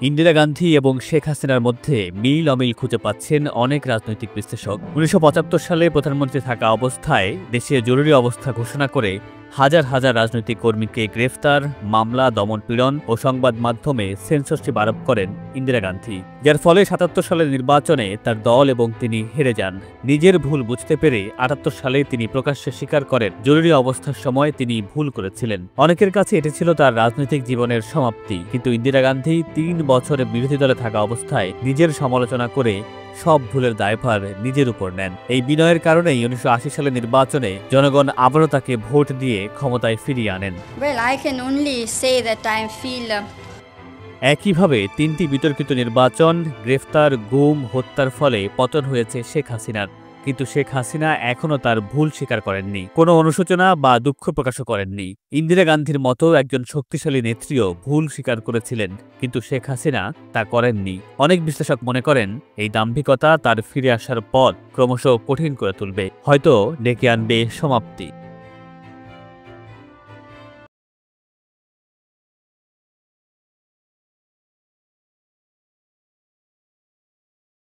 ইন্দিরা গান্ধী এবং শেখ হাসিনার মধ্যে মিল অমিল খুঁজে পাচ্ছেন অনেক রাজনৈতিক বিশ্লেষক। ১৯৭৫ সালে প্রধানমন্ত্রী থাকা অবস্থায় দেশে জরুরি অবস্থা ঘোষণা করে হাজার হাজার রাজনৈতিক কর্মীকে গ্রেফতার, মামলা, দমন-পীড়ন ও সংবাদ মাধ্যমে সেন্সরশিপ আরোপ করেন ইন্দিরা গান্ধী, যার ফলে ৭৭ সালের নির্বাচনে তার দল এবং তিনি হেরে যান। নিজের ভুল বুঝতে পেরে ৭৮ সালে তিনি প্রকাশ্যে স্বীকার করেন জরুরি অবস্থার সময় তিনি ভুল করেছিলেন। অনেকের কাছে এটি ছিল তার রাজনৈতিক জীবনের সমাপ্তি, কিন্তু ইন্দিরা গান্ধী ৩ বছরে বিরোধী দলে থাকা অবস্থায় নিজের সমালোচনা করে সব ভুলের দায়ভার নিজের উপর নেন। এই বিনয়ের কারণেই ১৯৮০ সালের নির্বাচনে জনগণ আবারও তাকে ভোট দিয়ে ক্ষমতায় ফিরিয়ে আনেন। একইভাবে ৩টি বিতর্কিত নির্বাচন, গ্রেফতার, গুম, হত্যার ফলে পতন হয়েছে শেখ হাসিনার, কিন্তু শেখ হাসিনা এখনও তার ভুল স্বীকার করেননি, কোনো অনুশোচনা বা দুঃখ প্রকাশও করেননি। ইন্দিরা গান্ধীর মতো একজন শক্তিশালী নেত্রীও ভুল স্বীকার করেছিলেন, কিন্তু শেখ হাসিনা তা করেননি। অনেক বিশ্লেষক মনে করেন এই দাম্ভিকতা তার ফিরে আসার পথ ক্রমশ কঠিন করে তুলবে, হয়তো ডেকে আনবে সমাপ্তি।